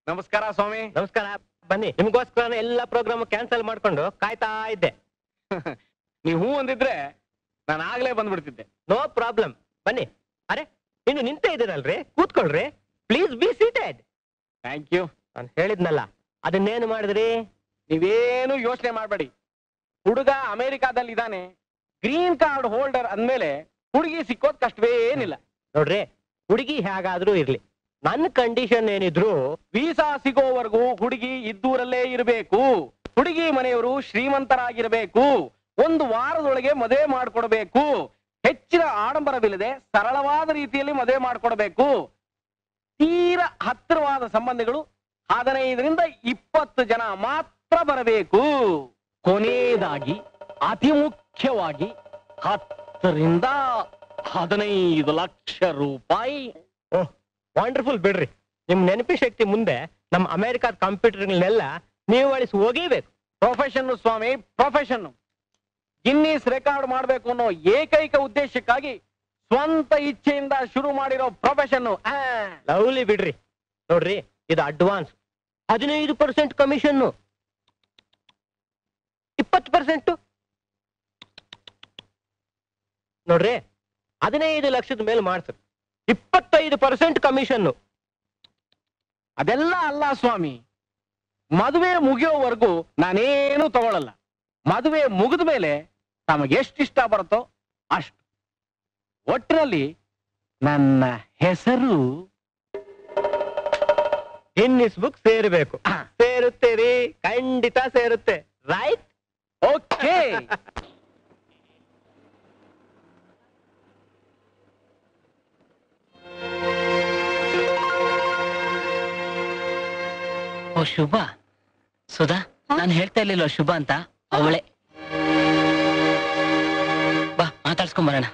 ನಮಸ್ಕಾರ ಸ್ವಾಮಿ. ನಮಸ್ಕಾರ. ಬನ್ನಿ, ನಿಮ್ಗೋಸ್ಕರ ಎಲ್ಲ ಪ್ರೋಗ್ರಾಮ್ ಕ್ಯಾನ್ಸಲ್ ಮಾಡ್ಕೊಂಡು ಕಾಯ್ತಾ ಇದ್ದೆ. ನೀವು ಹೂ ಅಂದಿದ್ರೆ ನಾನು ಆಗ್ಲೇ ಬಂದ್ಬಿಡ್ತಿದ್ದೆ. ನೋ ಪ್ರಾಬ್ಲಮ್, ಬನ್ನಿ. ಅರೆ, ಇನ್ನು ನಿಂತೇ ಇದ್ದೀರಲ್ರಿ, ಕೂತ್ಕೊಳ್ರಿ. Please be seated. Thank you. ನಾನು ಹೇಳಿದ್ನಲ್ಲ, ಅದನ್ನೇನು ಮಾಡಿದ್ರಿ? ನೀವೇನು ಯೋಚನೆ ಮಾಡಬೇಡಿ. ಹುಡುಗ ಅಮೆರಿಕಾದಲ್ಲಿ ಇದ್ದಾನೆ, ಗ್ರೀನ್ ಕಾರ್ಡ್ ಹೋಲ್ಡರ್ ಅಂದ್ಮೇಲೆ ಹುಡುಗಿ ಸಿಕ್ಕೋದ್ ಕಷ್ಟವೇ ಏನಿಲ್ಲ. ನೋಡ್ರಿ, ಹುಡುಗಿ ಹೇಗಾದ್ರೂ ಇರ್ಲಿ, ನನ್ನ ಕಂಡೀಷನ್ ಏನಿದ್ರು ವೀಸಾ ಸಿಗೋವರೆಗೂ ಹುಡುಗಿ ಇದ್ದೂರಲ್ಲೇ ಇರಬೇಕು. ಹುಡುಗಿ ಮನೆಯವರು ಶ್ರೀಮಂತರಾಗಿರಬೇಕು. 1 ವಾರದೊಳಗೆ ಮದುವೆ ಮಾಡ್ಕೊಡ್ಬೇಕು. ಹೆಚ್ಚಿನ ಆಡಂಬರವಿಲ್ಲದೆ ಸರಳವಾದ ರೀತಿಯಲ್ಲಿ ಮದುವೆ ಮಾಡ್ಕೊಡ್ಬೇಕು. ತೀರ ಹತ್ತಿರವಾದ ಸಂಬಂಧಿಗಳು 15ರಿಂದ 20 ಜನ ಮಾತ್ರ ಬರಬೇಕು. ಕೊನೆಯದಾಗಿ ಅತಿ ಮುಖ್ಯವಾಗಿ 10ರಿಂದ 15 ಲಕ್ಷ ರೂಪಾಯಿ. ಓಹ್, ವಂಡರ್ಫುಲ್ ಬಿಡ್ರಿ. ನಿಮ್ ನೆನಪಿ ಶಕ್ತಿ ಮುಂದೆ ನಮ್ಮ ಅಮೆರಿಕಾದ ಕಂಪ್ಯೂಟರ್ಗಳನ್ನೆಲ್ಲ ನೀವು ಅಳಿಸಿ ಹೋಗಿಬೇಕು. ಪ್ರೊಫೆಷನ್ ಸ್ವಾಮಿ, ಪ್ರೊಫೆಷನ್. ಗಿನ್ನಿಸ್ ರೆಕಾರ್ಡ್ ಮಾಡಬೇಕು ಅನ್ನೋ ಏಕೈಕ ಉದ್ದೇಶಕ್ಕಾಗಿ ಸ್ವಂತ ಇಚ್ಛೆಯಿಂದ ಶುರು ಮಾಡಿರೋ ಪ್ರೊಫೆಷನ್. ಲವ್ಲಿ ಬಿಡ್ರಿ. ನೋಡ್ರಿ, ಇದು ಅಡ್ವಾನ್ಸ್ 15% ಕಮಿಷನ್, 20% ನೋಡ್ರಿ, 15 ಲಕ್ಷದ ಮೇಲೆ ಮಾಡ್ತಾರೆ. 25% ಕಮಿಷನ್. ಅದೆಲ್ಲ ಅಲ್ಲ ಸ್ವಾಮಿ, ಮದುವೆ ಮುಗಿಯೋವರೆಗೂ ನಾನೇನು ತಗೊಳ್ಳಲ್ಲ. ಮದುವೆ ಮುಗಿದ ಮೇಲೆ ತಮಗೆ ಎಷ್ಟಿಷ್ಟ ಬರುತ್ತೋ ಅಷ್ಟು. ಒಟ್ಟಿನಲ್ಲಿ ನನ್ನ ಹೆಸರು ಗಿನ್ನಿಸ್ ಬುಕ್ ಸೇರಬೇಕು. ಸೇರುತ್ತೇರಿ, ಖಂಡಿತ ಸೇರುತ್ತೆ. ರೈಟ್? ಓಕೆ. ಓ ಶುಭ, ಸುಧಾ, ನಾನು ಹೇಳ್ತಾ ಇರ್ಲಿಲ್ಲ ಶುಭ ಅಂತ, ಅವಳೆ. ಬಾ ಮಾತಾಡ್ಸ್ಕೊಂಡ್ ಬರೋಣ.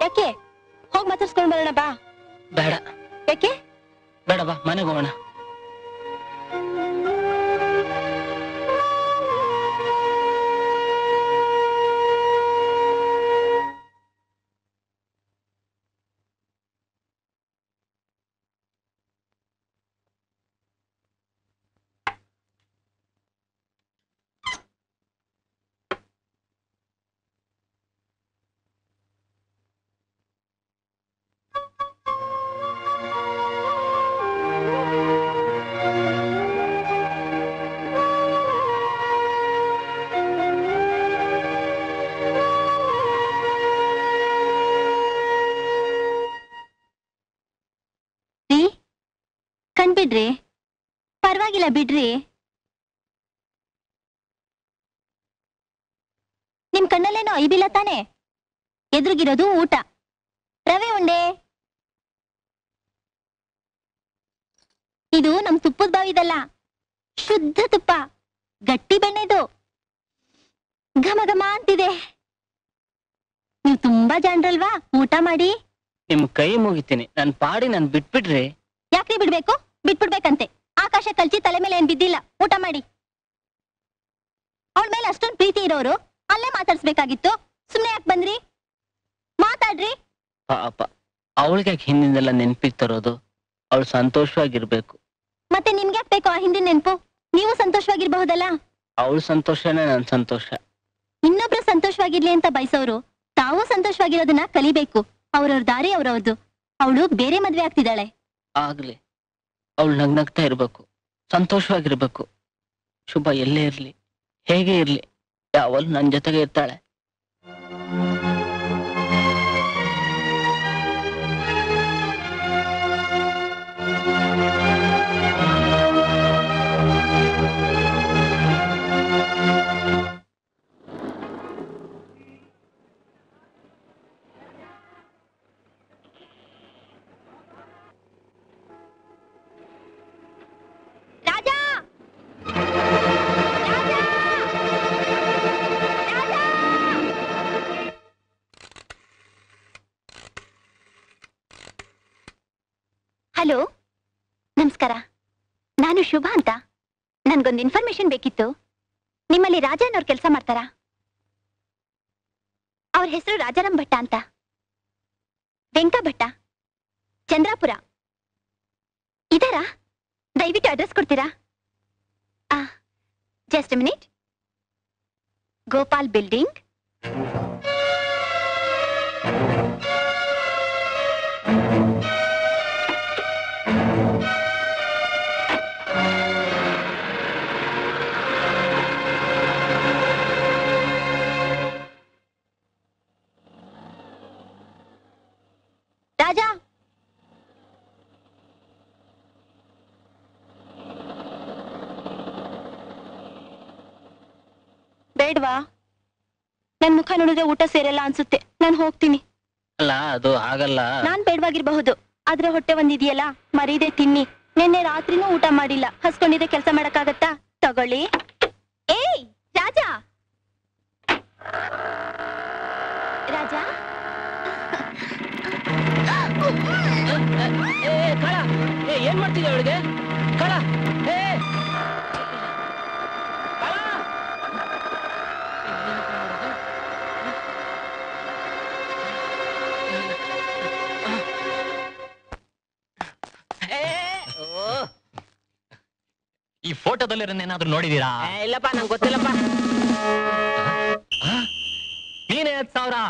ಯಾಕೆ? ಹೋಗ್ ಮಾತಾಡ್ಸ್ಕೊಂಡ್ ಬರೋಣ ಬಾ. ಬೇಡ. ಯಾಕೆ? ಬೇಡ, ಬಾ ಮನೆಗೆ ಹೋಗೋಣ. ಬಿಡ್ರಿ, ಪರವಾಗಿಲ್ಲ ಬಿಡ್ರಿ. ನಿಮ್ ಕಣ್ಣಲ್ಲೇನೋ ಐಬಿಲ್ಲ ತಾನೆ? ಎದುರುಗಿರೋದು ಊಟ. ರವೆ ಉಂಡೆ. ಇದು ನಮ್ ತುಪ್ಪದ ಬಾವಿದಲ್ಲ, ಶುದ್ಧ ತುಪ್ಪ, ಗಟ್ಟಿ ಬೆಣ್ಣೆದು. ಘಮ ಘಮ ಅಂತಿದೆ. ನೀವು ತುಂಬಾ ಜಾಣ್ರಲ್ವಾ? ಊಟ ಮಾಡಿ. ನಿಮ್ ಕೈ ಮುಗಿತೀನಿ, ನನ್ ಪಾಡಿ ನನ್ ಬಿಟ್ಬಿಡ್ರಿ. ಯಾಕ್ರಿ ಬಿಡ್ಬೇಕು? ಬಿಟ್ಬಿಡ್ಬೇಕಂತೆ. ಆಕಾಶ ಕಲ್ಚಿ ತಲೆ ಮೇಲೆ ಏನ್ ಬಿದ್ದಿಲ್ಲ. ಊಟ ಮಾಡಿ. ಅವಳ ಮೇಲೆ ಅಷ್ಟೊಂದು ಪ್ರೀತಿ ಇರೋರು ಅಲ್ಲೇ ಮಾತಾಡ್ಸ್ಬೇಕಾಗಿತ್ತು. ಸುಮ್ನೆ ಯಾಕೆ ಬಂದ್ರಿ? ಮಾತಾಡ್ರಿ. ಪಾಪ, ಅವಳಿಗೆ ಹಿಂದಿಂದೆಲ್ಲ ನೆನ್ಪಿಗೆ ತರೋದು? ಅವಳು ಸಂತೋಷವಾಗಿರ್ಬೇಕು. ಮತ್ತೆ ನಿಮ್ಗೆ ಯಾಕೆ ಬೇಕು ಆ ಹಿಂದಿನ ನೆನ್ಪು? ನೀವು ಸಂತೋಷವಾಗಿರ್ಬಹುದಲ್ಲ. ಅವಳು ಸಂತೋಷನೇ ನನ್ ಸಂತೋಷ. ಇನ್ನೊಬ್ರು ಸಂತೋಷವಾಗಿರ್ಲಿ ಅಂತ ಬಯಸೋರು ತಾವು ಸಂತೋಷವಾಗಿರೋದನ್ನ ಕಲಿಬೇಕು. ಅವ್ರವ್ರ ದಾರಿ ಅವ್ರವ್ರದ್ದು. ಅವಳು ಬೇರೆ ಮದ್ವೆ ಆಗ್ತಿದ್ದಾಳೆ. ಆಗ್ಲಿ, ಅವಳು ನಗ್ನಗ್ತಾ ಇರ್ಬೇಕು, ಸಂತೋಷವಾಗಿರ್ಬೇಕು. ಶುಭ ಎಲ್ಲೇ ಇರ್ಲಿ, ಹೇಗೆ ಇರ್ಲಿ, ಯಾವಳು ನನ್ ಜೊತೆಗೆ ಇರ್ತಾಳೆ. ಹಲೋ, ನಮಸ್ಕಾರ. ನಾನು ಶುಭ ಅಂತ. ನನ್ಗೊಂದು ಇನ್ಫಾರ್ಮೇಶನ್ ಬೇಕಿತ್ತು. ನಿಮ್ಮಲ್ಲಿ ರಾಜ ಅನ್ನೋರು ಕೆಲಸ ಮಾಡ್ತಾರಾ? ಅವ್ರ ಹೆಸರು ರಾಜಾರಾಮ್ ಭಟ್ಟ ಅಂತ. ವೆಂಕಭಟ್ಟ, ಚಂದ್ರಾಪುರ ಇದಾರಾ? ದಯವಿಟ್ಟು ಅಡ್ರೆಸ್ ಕೊಡ್ತೀರಾ? Just minute. Gopal building, Raja. ಬೇಡ್ವಾ? ನನ್ ಮುಖ ನೋಡಿದ್ರೆ ಊಟ ಸೇರಲ್ಲ ಅನ್ಸುತ್ತೆ. ನಾನ್ ಹೋಗ್ತೀನಿ. ಅಲ್ಲ, ಅದು ಆಗಲ್ಲ. ನಾನ್ ಬೇಡವಾಗಿರ್ಬಹುದು, ಆದ್ರೆ ಹೊಟ್ಟೆ ಒಂದಿದೆಯಲ್ಲ, ಮರೀದೆ ತಿನ್ನಿ. ನಿನ್ನೆ ರಾತ್ರಿನೂ ಊಟ ಮಾಡಿಲ್ಲ. ಹಸ್ಕೊಂಡಿದ್ರೆ ಕೆಲಸ ಮಾಡಕ್ಕಾಗತ್ತಾ? ತಗೊಳ್ಳಿ. ಏಯ್ ರಾಜಾ, ರಾಜಾ. ಏನ್ ಮಾಡ್ತಿದ್ದೆ ಅವಳಿಗೆ? ಕಳ ಈ ಫೋಟೋದಲ್ಲಿರೋನೇನಾದ್ರೂ ನೋಡಿದೀರಾ? ಇಲ್ಲಪ್ಪ, ನಂಗೆ ಗೊತ್ತಿಲ್ಲಪ್ಪ. ನೀನೇ 10,000.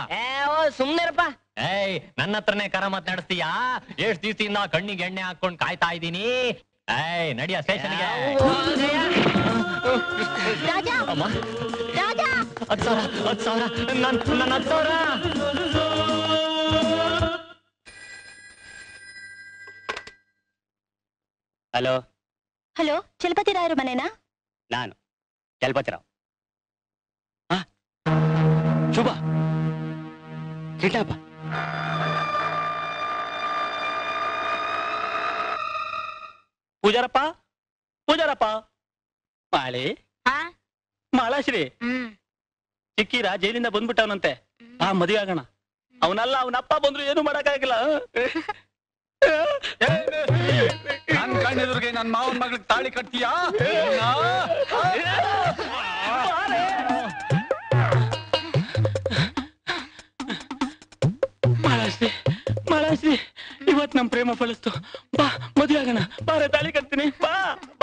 ಸುಮ್ನೆರಪ್ಪ. ಏಯ್, ನನ್ನ ಹತ್ರನೇ ಕರ ಮಾತನಾಡಿಸ್ತೀಯಾ? ಎಷ್ಟ್ ದಿವಸದಿಂದ ಕಣ್ಣಿಗೆ ಎಣ್ಣೆ ಹಾಕೊಂಡ್ ಕಾಯ್ತಾ ಇದ್ದೀನಿ. ಏಯ್, ನಡಿಯ ಸ್ಟೇಷನ್ಗೆ. ರಾಜಾ, ಅಮ್ಮ, ರಾಜಾ. 10,000 ನನ್ನ 10,000. ಹಲೋ, ಹಲೋ, ಚಲಪತಿ ರಾಯರು ಮನೆನಾ? ನಾನು ಚಲಪತಿರಾವ್. ಶುಭ ಕಿಡ್ನಾಪ. ಪೂಜಾರಪ್ಪ, ಪೂಜಾರಪ್ಪ. ಮಾಳಿ, ಮಾಲಾಶ್ರೀ, ಚಿಕ್ಕೀರ ಜೈಲಿಂದ ಬಂದ್ಬಿಟ್ಟವನಂತೆ. ಮದುವೆ ಆಗೋಣ. ಅವನಲ್ಲ, ಅವನಪ್ಪ ಬಂದ್ರು ಏನು ಮಾಡಕ್ಕಾಗಿಲ್ಲ. ನನ್ ಕಣ್ಣೆದುರಿಗೆ ನನ್ ಮಾವನ್ ಮಗಳಿಗೆ ತಾಳಿ ಕಟ್ತೀಯಾ? ಮಾಲಾಶ್ರೀ, ಮಾಲಾಶ್ರೀ, ಇವತ್ ನಮ್ ಪ್ರೇಮ ಫಲಿಸ್ತು. ಬಾ, ಮದುವೆ ಆಗೋಣ. ಬಾರೆ, ತಾಳಿ ಕಟ್ತೀನಿ. ಬಾ,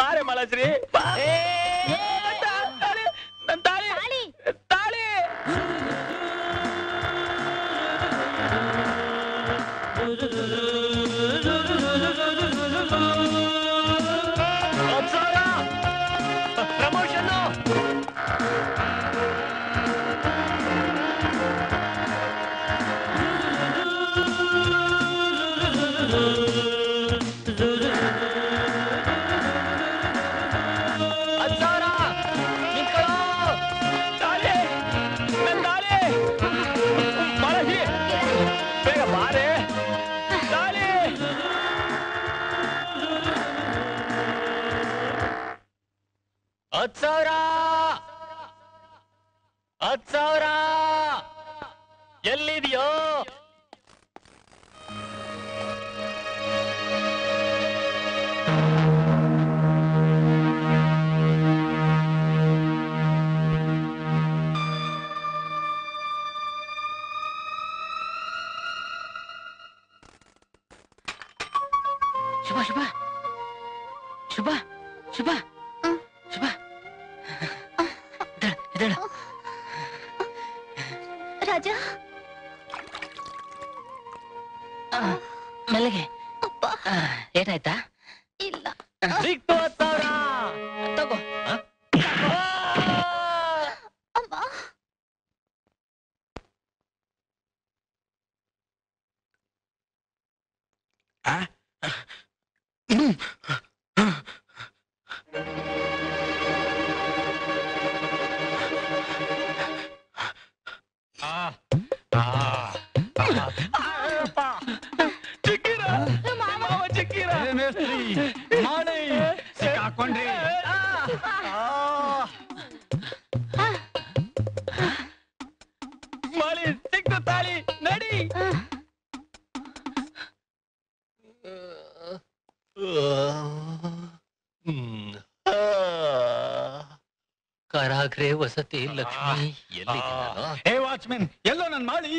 ಬಾರೆ ಮಾಲಾಶ್ರೀ, ಬಾ. ನನ್ ತಾಳಿ, ತಾಳಿ. ಪ್ರಮೋಷನ್. ಬೇಗ ಬಾರೆ, ತಾಳಿ. 10,000. 10,000 ಎಲ್ಲಿದೆಯೋ? ಶುಭ ಶುಭ ಶುಭ ಶುಭ ಶುಭ. ಇದಳು ರಾಜಾ. ಮೆಲ್ಲಗೆ. ಏನಾಯ್ತಾ? ಇಲ್ಲ. ಸಿಕ್ತು 10,000. ತಗೋ. ಅಮ್ಮ. ಚಿಕ್ಕೀರ, ಮಾವ ಚಿಕ್ಕೀರ. ಮಾಡಿ ಸಿಕ್ಕಾಕೊಂಡ್ರಿ. ಮಾಲಿ, ಸಿಕ್ತು ತಾಳಿ. ನಡಿ. ಕರಾಗ್ರೆ ವಸತಿ ಲಕ್ಷ್ಮಿ. ಎಲ್ಲಿದೆ ನಾನು? ಹೇ ವಾಚ್ಮೆನ್, ಎಲ್ಲೋ ನನ್ ಮಾಳಿ?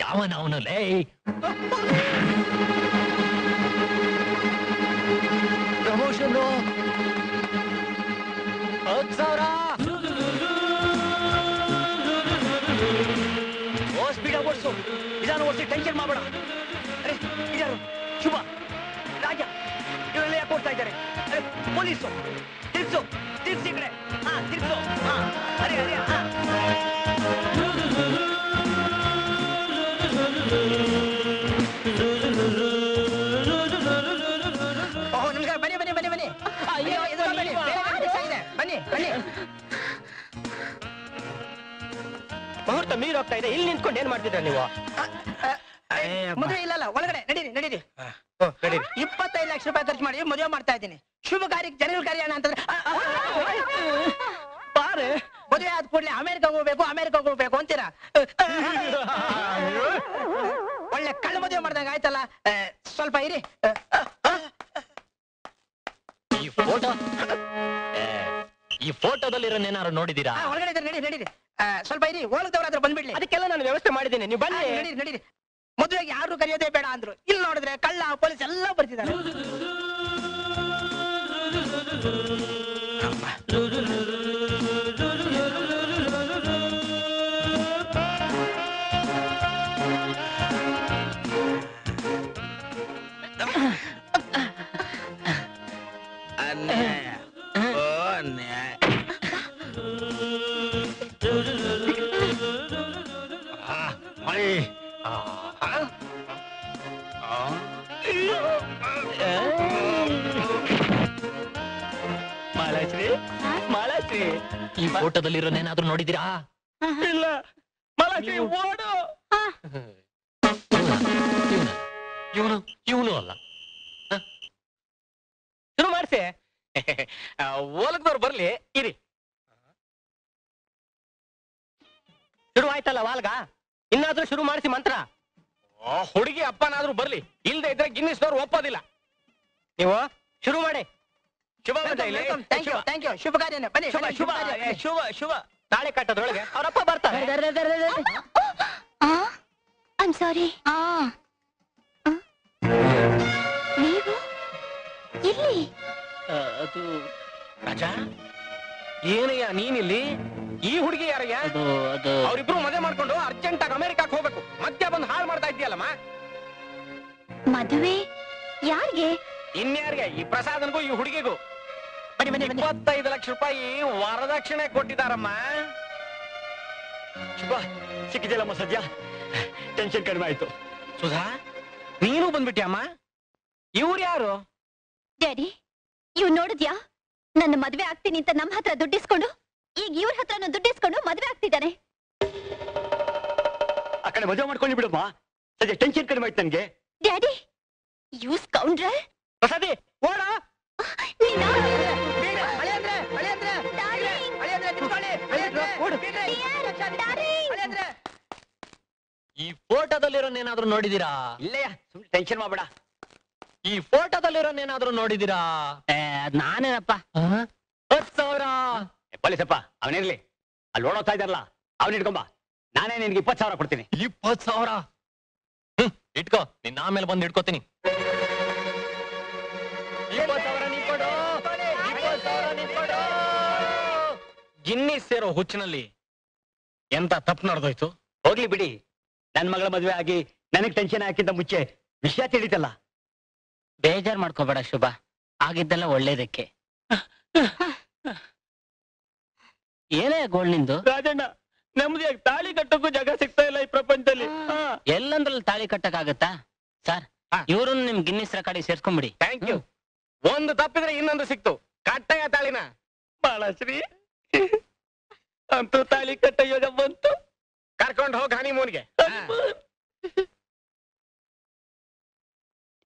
ಯಾವನ ಅವನು ಲೇ ಪ್ರಮೋಷನ್ 10,000 ಸ್ಪೀಡ್ ಓಡಿಸು ನಿಧಾನ ಓಡಿಸಿ ಟೆನ್ಷನ್ ಮಾಡಬೇಡ ಅರೆ ಇದಾರು ಶುಭ ರಾಜ ಇವರೆಲ್ಲ ಯಾಕೆ ಓಡ್ತಾ ಇದ್ದಾರೆ ಅರೆ ಪೊಲೀಸು ತಿರ್ಸು ತಿರ್ಸಿ ಕಡೆ ಹಾ ತಿರ್ಸು ಹಾ ಅರೆ ಅರೆ ಹಾ ಓಹ್ ನಮಸ್ಕಾರ ಬನ್ನಿ ಬನ್ನಿ ಬನ್ನಿ ಬನ್ನಿ ಅಯ್ಯೋ ಬನ್ನಿ ಬನ್ನಿ ಬನ್ನಿ ಮುಹೂರ್ತ ಮೀರ್ ಹೋಗ್ತಾ ಇದೆ ಇಲ್ಲಿ ನಿಂತ್ಕೊಂಡು ಏನ್ ಮಾಡ್ತಿದ್ರ ನೀವು ಮದುವೆ ಇಲ್ಲ ಒಳಗಡೆ ನಡೀರಿ ನಡೀರಿ 25 ಲಕ್ಷ ರೂಪಾಯಿ ಖರ್ಚು ಮಾಡಿ ಮದುವೆ ಮಾಡ್ತಾ ಇದ್ದೀನಿ ಶುಭ ಕಾರ್ಯಕ್ಕೆ ಜನಗಳ ಕಾರ್ಯ ಅಂತಂದ್ರೆ ಬಾರೆ ಮದುವೆ ಆದ ಕೂಡಲೇ ಅಮೆರಿಕಾಗ ಹೋಗ್ಬೇಕು ಅಂತೀರಾ ಒಳ್ಳೆ ಕಳ್ಳ ಮದುವೆ ಮಾಡ್ದಂಗ ಆಯ್ತಲ್ಲ ಸ್ವಲ್ಪ ಇರಿ ಈ ಫೋಟೋದಲ್ಲಿರೋನೇನಾರು ನೋಡಿದೀರಾ ಒಳಗಡೆ ನಡೀರಿ ನಡೀರಿ ಸ್ವಲ್ಪ ಇರಿ ಹೋಲದವರಾದ್ರೂ ಬಂದ್ಬಿಡ್ಲಿ ಅದಕ್ಕೆಲ್ಲ ನಾನು ವ್ಯವಸ್ಥೆ ಮಾಡಿದ್ದೇನೆ ನೀವು ಬನ್ನಿ ನಡೀರಿ ನಡೀರಿ ಮದುವೆಗೆ ಯಾರು ಕರೆಯೋದೇ ಬೇಡ ಅಂದ್ರು ಇಲ್ಲಿ ನೋಡಿದ್ರೆ ಕಳ್ಳ ಪೊಲೀಸ್ ಎಲ್ಲ ಬರ್ತಿದ್ದಾರೆ ಮಾಲಾಶ್ರೀ ಈ ಫೋಟೋದಲ್ಲಿರೋನೇನಾದ್ರೂ ನೋಡಿದಿರಾ ಇಲ್ಲ ಮಾಲಾಶ್ರೀ ಓಡು ಇವನು ಅಲ್ಲ ಶುರು ಮಾಡಿಸಿ ಓಲಗದವ್ರು ಬರ್ಲಿ ಇರಿ ಶುರು ಆಯ್ತಲ್ಲ ವಾಲ್ಗ ಇನ್ನಾದ್ರೂ ಶುರು ಮಾಡಿಸಿ ಮಂತ್ರ ಹುಡುಗಿ ಅಪ್ಪನಾದ್ರೂ ಬರ್ಲಿ ಇಲ್ದೇ ಇದ್ರೆ ಗಿನ್ನಿಸ್ದವ್ರು ಒಪ್ಪೋದಿಲ್ಲ ನೀವು ಶುರು ಮಾಡಿ ಶುಭ ಶುಭ ಕಾರ್ಯ ಬನ್ನಿ ಶುಭ ಶುಭ ಶುಭ ತಾಳೆ ಕಟ್ಟದ್ರೊಳಗೆ ಅವರಪ್ಪ ಬರ್ತಾರೆ ಐಮ್ ಸಾರಿ ನೀವು ಇಲ್ಲಿ ಅದು ರಾಜ ಏನಯ್ಯ ನೀನಿಲ್ಲಿ ಈ ಹುಡುಗಿ ಯಾರಯ್ಯ ಅದು ಅದು ಅವ್ರಿಬ್ರು ಮದುವೆ ಮಾಡ್ಕೊಂಡು ಅರ್ಜೆಂಟ್ ಆಗಿ ಅಮೆರಿಕಾಕ್ ಹೋಗ್ಬೇಕು ಮಧ್ಯ ಬಂದು ಹಾಳು ಮಾಡ್ತಾ ಇದ್ದೀಯಲ್ಲಮ್ಮ ಮದುವೆ ಯಾರಿಗೆ ಇನ್ಯಾರಿಗೆ ಈ ಪ್ರಸಾದನ್ಗೂ ಈ ಹುಡುಗಿಗೂ 25 ಲಕ್ಷ ರೂಪಾಯಿ ವರದಕ್ಷಿಣೆ ಕೊಟ್ಟಿದಾರಮ್ಮ ಶುಭ ಸಿಕ್ಕಿದೆಯಲ್ಲಮ್ಮ ಸದ್ಯ ಟೆನ್ಷನ್ ಕಡಿಮೆ ಆಯ್ತು ಸುಧಾ ನೀನು ಬಂದ್ಬಿಟ್ಯಮ್ಮ ಇವ್ರು ಯಾರು ಡ್ಯಾಡಿ ಇವ್ ನೋಡಿದ್ಯಾ ನನ್ನ ಮದ್ವೆ ಆಗ್ತೀನಿ ಅಂತ ನಮ್ಮ ಹತ್ರ ದುಡ್ಡಿಸ್ಕೊಂಡು ಈಗ ಇವ್ರ ಹತ್ರನೂ ದುಡ್ಡಿಸ್ಕೊಂಡು ಮದ್ವೆ ಆಗ್ತಿದ್ದಾನೆ ಆ ಕಡೆ ಮದುವೆ ಮಾಡ್ಕೊಂಡು ಬಿಡಮ್ಮ ಸದ್ಯ ಟೆನ್ಷನ್ ಕಡಿಮೆ ಆಯ್ತು ನನ್ಗೆ ಡ್ಯಾಡಿ ಯೂಸ್ ಕೌಂಡ್ರಲ್ ಪ್ರಸಾದಿ ಓಡ ಈ ಫೋಟೋದಲ್ಲಿರೋನೇನಾದ್ರೂ ನೋಡಿದೀರಾ ಇಲ್ಲಯ್ಯ ಸುಮ್ಮನೆ ಟೆನ್ಷನ್ ಮಾಡ್ಬೇಡ ಈ ಫೋಟೋದಲ್ಲಿರೋನೇನಾದ್ರೂ ನೋಡಿದೀರಾ ನಾನೇನಪ್ಪ 10,000 ಪೊಲೀಸಪ್ಪ ಅವನಿರ್ಲಿ ಅಲ್ಲಿ ಓಡೋಗ್ತಾ ಇದ್ದಾರಲ್ಲ ಅವನ್ ಇಟ್ಕೊಂಬ ನಾನೇ ನಿನ್ಗೆ 20,000 ಕೊಡ್ತೀನಿ 20,000 ಇಟ್ಕೋ ನಿನ್ನ ಆಮೇಲೆ ಬಂದು ಇಟ್ಕೋತೀನಿ 20,000 ನೀ ಕೊಡು 20,000 ನೀ ಕೊಡು ಗಿನ್ನಿಸ್ ಸೇರೋ ಹುಚ್ಚಿನಲ್ಲಿ ಎಂತ ತಪ್ಪು ನಡೆದೋಯ್ತು ಹೋಗ್ಲಿ ಬಿಡಿ ನನ್ ಮಗಳ ಮದ್ವೆ ಆಗಿ ನನಗ್ ಟೆನ್ಷನ್ ಹಾಕಿಂತ ಮುಂಚೆ ವಿಷಯ ತಿಳಿತಲ್ಲ ಬೇಜಾರ್ ಮಾಡ್ಕೋಬೇಡ ಶುಭ ಆಗಿದ್ದೆಲ್ಲ ಒಳ್ಳೇದಕ್ಕೆ ಏನೇ ಗೋಲ್ಡ್ ನಿಂದು ರಾಜಣ್ಣ ನೆಮ್ಮದಿಯಾಗಿ ತಾಳಿ ಕಟ್ಟೋಕ್ಕೂ ಜಾಗ ಸಿಗ್ತಾ ಇಲ್ಲ ಈ ಪ್ರಪಂಚದಲ್ಲಿ ಎಲ್ಲಂದ್ರಲ್ಲಿ ತಾಳಿ ಕಟ್ಟಕ್ಕಾಗತ್ತಾ ಸರ್ ಇವ್ರನ್ನ ನಿಮ್ ಗಿನ್ನಿಸ್ ರೆಕಾರ್ಡಿಗೆ ಸೇರ್ಸ್ಕೊಂಡ್ಬಿಡಿ ಥ್ಯಾಂಕ್ ಯು ಒಂದು ತಪ್ಪಿದ್ರೆ ಇನ್ನೊಂದು ಸಿಕ್ತು ಕಟ್ಟಯ್ಯ ತಾಳಿನ ಬಾಳಶ್ರೀ ಅಂತೂ ತಾಳಿ ಕಟ್ಟ ಯೋಗ ಬಂತು ಕರ್ಕೊಂಡು ಹೋಗಿ ಹನಿಮೂನ್ಗೆ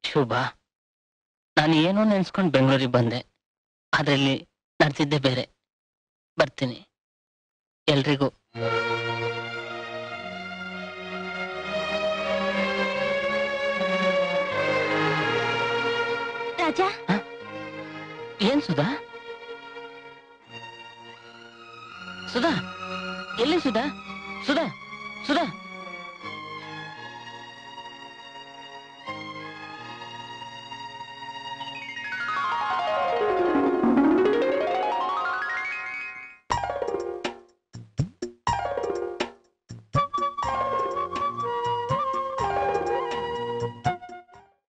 ಶುಭ ನಾನು ಏನೋ ನೆನ್ಸ್ಕೊಂಡು ಬೆಂಗಳೂರಿಗೆ ಬಂದೆ ಅದ್ರಲ್ಲಿ ನಡೆದಿದ್ದೆ ಬೇರೆ ಬರ್ತೀನಿ ಎಲ್ರಿಗೂ ರಾಜ ಏನ್ ಸುಧಾ ಸುಧಾ ಎಲ್ಲಿ ಸುಧಾ ಸುಧಾ ಸುಧಾ